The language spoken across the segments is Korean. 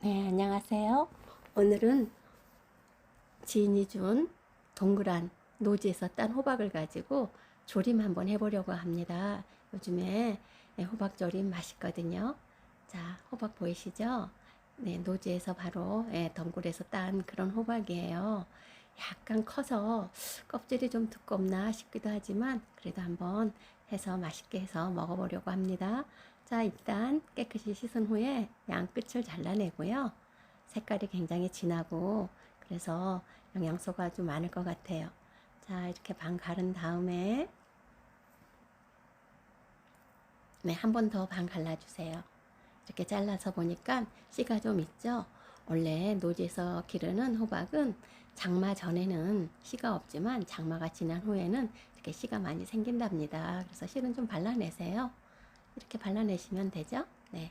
네, 안녕하세요. 오늘은 지인이 준 동그란 노지에서 딴 호박을 가지고 조림 한번 해보려고 합니다. 요즘에 호박조림 맛있거든요. 자, 호박 보이시죠? 네, 노지에서 바로 덩굴에서 딴 그런 호박이에요. 약간 커서 껍질이 좀 두껍나 싶기도 하지만 그래도 한번 해서 맛있게 해서 먹어보려고 합니다. 자, 일단 깨끗이 씻은 후에 양 끝을 잘라내고요. 색깔이 굉장히 진하고 그래서 영양소가 아주 많을 것 같아요. 자, 이렇게 반 가른 다음에 네, 한 번 더 반 갈라주세요. 이렇게 잘라서 보니까 씨가 좀 있죠? 원래 노지에서 기르는 호박은 장마 전에는 씨가 없지만 장마가 지난 후에는 이렇게 씨가 많이 생긴답니다. 그래서 씨는 좀 발라내세요. 이렇게 발라내시면 되죠? 네.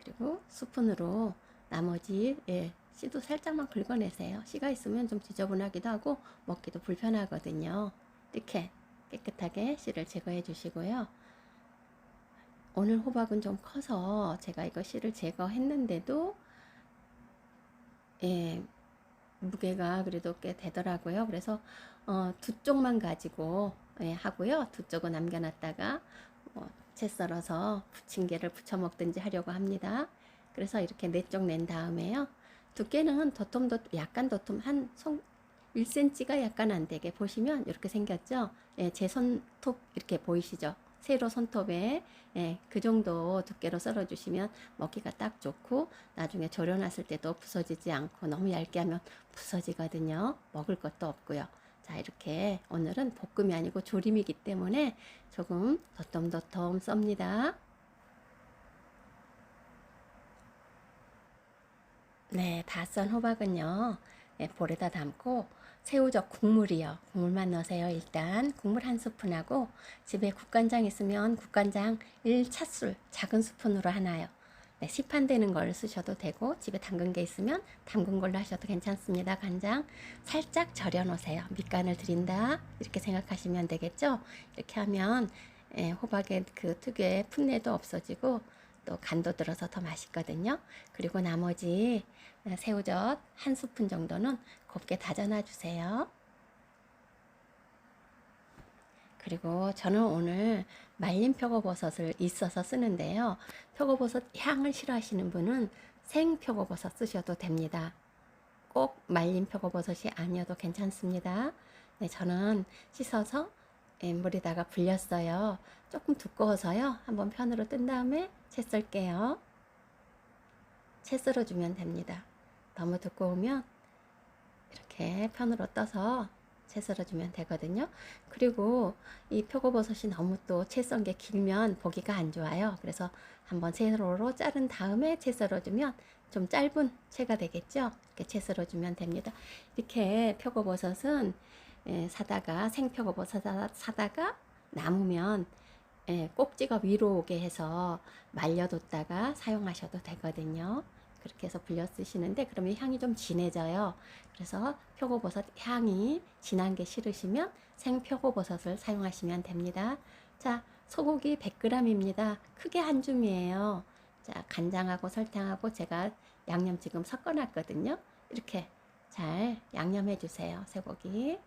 그리고 스푼으로 나머지 씨도 살짝만 긁어내세요. 씨가 있으면 좀 지저분하기도 하고 먹기도 불편하거든요. 이렇게 깨끗하게 씨를 제거해 주시고요. 오늘 호박은 좀 커서 제가 이거 씨를 제거했는데도 예, 무게가 그래도 꽤 되더라고요. 그래서 두 쪽만 가지고 하고요. 두 쪽은 남겨놨다가 채 썰어서 부침개를 부쳐 먹든지 하려고 합니다. 그래서 이렇게 네 쪽 낸 다음에요. 두께는 약간 도톰 한 손 1cm가 약간 안 되게 보시면 이렇게 생겼죠. 예, 제 손톱 이렇게 보이시죠? 세로 손톱에 그 정도 두께로 썰어 주시면 먹기가 딱 좋고 나중에 절여놨을 때도 부서지지 않고 너무 얇게 하면 부서지거든요. 먹을 것도 없고요. 자, 이렇게 오늘은 볶음이 아니고 조림이기 때문에 조금 도톰도톰 썹니다. 네, 다 썬 호박은요. 볼에다 담고 새우젓 국물이요. 국물만 넣으세요. 일단 국물 한 스푼하고 집에 국간장 있으면 국간장 1차술 작은 스푼으로 하나요. 네, 시판되는 걸 쓰셔도 되고 집에 담근 게 있으면 담근 걸로 하셔도 괜찮습니다. 간장 살짝 절여 놓으세요. 밑간을 들인다 이렇게 생각하시면 되겠죠. 이렇게 하면 호박의 그 특유의 풋내도 없어지고 또 간도 들어서 더 맛있거든요. 그리고 나머지 새우젓 한 스푼 정도는 곱게 다져놔 주세요. 그리고 저는 오늘 말린 표고버섯을 있어서 쓰는데요. 표고버섯 향을 싫어하시는 분은 생 표고버섯 쓰셔도 됩니다. 꼭 말린 표고버섯이 아니어도 괜찮습니다. 네, 저는 씻어서 물에다가 불렸어요. 조금 두꺼워서요. 한번 편으로 뜬 다음에 채 썰게요. 채 썰어주면 됩니다. 너무 두꺼우면 이렇게 편으로 떠서 채 썰어주면 되거든요. 그리고 이 표고버섯이 너무 또 채 썬 게 길면 보기가 안 좋아요. 그래서 한번 세로로 자른 다음에 채 썰어주면 좀 짧은 채가 되겠죠. 이렇게 채 썰어주면 됩니다. 이렇게 표고버섯은 사다가 생표고버섯 사다가 남으면 꼭지가 위로 오게 해서 말려뒀다가 사용하셔도 되거든요. 그렇게 해서 불려 쓰시는데 그러면 향이 좀 진해져요. 그래서 표고버섯 향이 진한 게 싫으시면 생표고버섯을 사용하시면 됩니다. 자, 소고기 100g입니다. 크게 한 줌이에요. 자, 간장하고 설탕하고 제가 양념 지금 섞어놨거든요. 이렇게 잘 양념해 주세요. 쇠고기.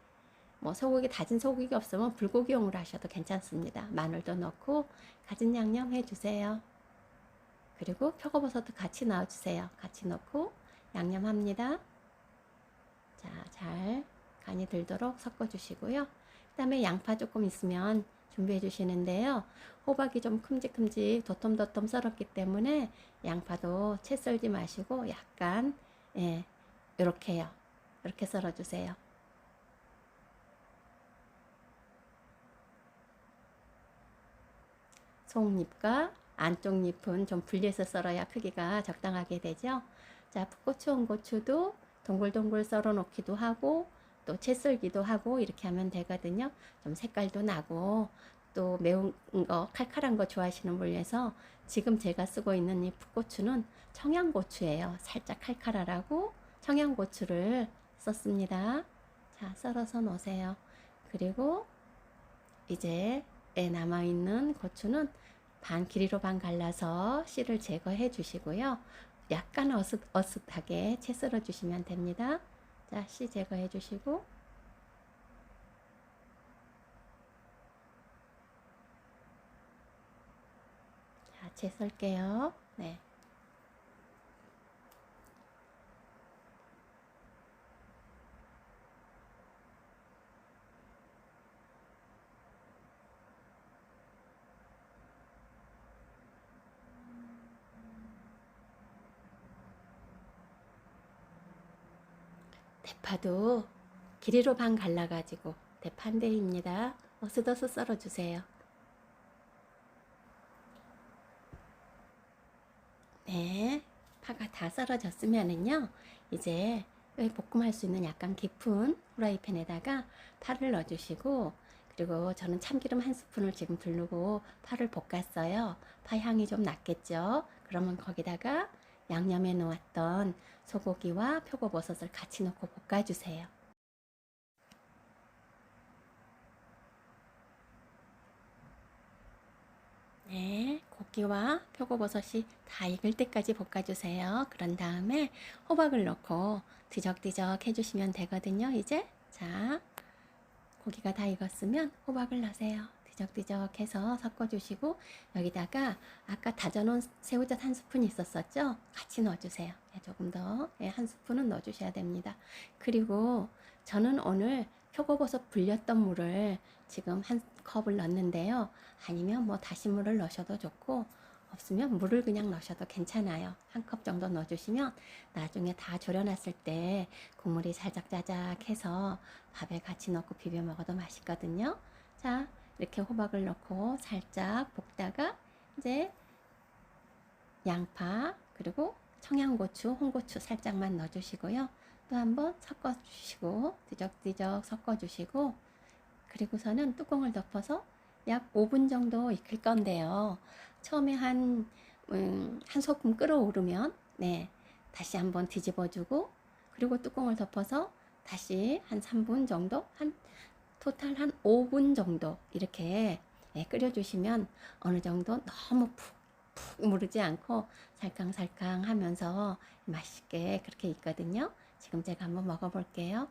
뭐 소고기 다진 소고기 없으면 불고기용으로 하셔도 괜찮습니다. 마늘도 넣고 가진 양념 해주세요. 그리고 표고버섯도 같이 넣어주세요. 같이 넣고 양념합니다. 자, 잘 간이 들도록 섞어주시고요. 그 다음에 양파 조금 있으면 준비해 주시는데요. 호박이 좀 큼직큼직 도톰도톰 썰었기 때문에 양파도 채 썰지 마시고 약간 이렇게요. 이렇게 썰어주세요. 속잎과 안쪽 잎은 좀 분리해서 썰어야 크기가 적당하게 되죠. 자, 풋고추, 홍고추도 동글동글 썰어 놓기도 하고 또 채 썰기도 하고 이렇게 하면 되거든요. 좀 색깔도 나고 또 매운 거, 칼칼한 거 좋아하시는 분에서 지금 제가 쓰고 있는 이 풋고추는 청양고추예요. 살짝 칼칼하라고 청양고추를 썼습니다. 자, 썰어서 놓으세요. 그리고 이제 남아있는 고추는 길이로 반 갈라서 씨를 제거해 주시고요. 약간 어슷하게 채 썰어 주시면 됩니다. 자, 씨 제거해 주시고, 자, 채 썰게요. 네. 대파도 길이로 반 갈라가지고 대파 한 대입니다. 어슷어슷 썰어주세요. 네, 파가 다 썰어졌으면은요, 이제 볶음할 수 있는 약간 깊은 후라이팬에다가 파를 넣어주시고, 그리고 저는 참기름 한 스푼을 지금 두르고 파를 볶았어요. 파 향이 좀 났겠죠? 그러면 거기다가 양념해 놓았던 소고기와 표고버섯을 같이 넣고 볶아주세요. 네, 고기와 표고버섯이 다 익을 때까지 볶아주세요. 그런 다음에 호박을 넣고 뒤적뒤적 해주시면 되거든요. 이제 자, 고기가 다 익었으면 호박을 넣으세요. 뒤적뒤적 해서 섞어주시고 여기다가 아까 다져놓은 새우젓 한 스푼 있었었죠? 같이 넣어주세요. 조금 더 한 스푼은 넣어주셔야 됩니다. 그리고 저는 오늘 표고버섯 불렸던 물을 지금 한 컵을 넣었는데요. 아니면 뭐 다신 물을 넣으셔도 좋고 없으면 물을 그냥 넣으셔도 괜찮아요. 한 컵 정도 넣어주시면 나중에 다 졸여놨을 때 국물이 살짝자작해서 밥에 같이 넣고 비벼 먹어도 맛있거든요. 자, 이렇게 호박을 넣고 살짝 볶다가 이제 양파 그리고 청양고추, 홍고추 살짝만 넣어주시고요. 또 한번 섞어주시고 뒤적뒤적 섞어주시고 그리고서는 뚜껑을 덮어서 약 5분 정도 익힐 건데요. 처음에 한 소끔 끓어오르면 네, 다시 한번 뒤집어주고 그리고 뚜껑을 덮어서 다시 한 3분 정도 토탈 한 5분 정도 이렇게 끓여주시면 어느 정도 너무 푹 무르지 않고 살캉살캉 하면서 맛있게 그렇게 있거든요. 지금 제가 한번 먹어볼게요.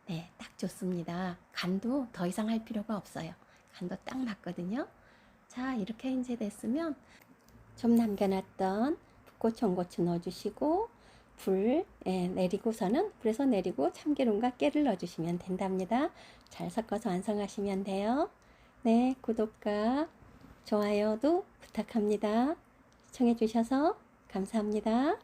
네, 딱 좋습니다. 간도 더 이상 할 필요가 없어요. 간도 딱 맞거든요. 자, 이렇게 이제 됐으면 좀 남겨놨던 붓고추, 홍고추 넣어주시고 내리고서는 불에서 내리고 참기름과 깨를 넣어주시면 된답니다. 잘 섞어서 완성하시면 돼요. 네, 구독과 좋아요도 부탁합니다. 시청해주셔서 감사합니다.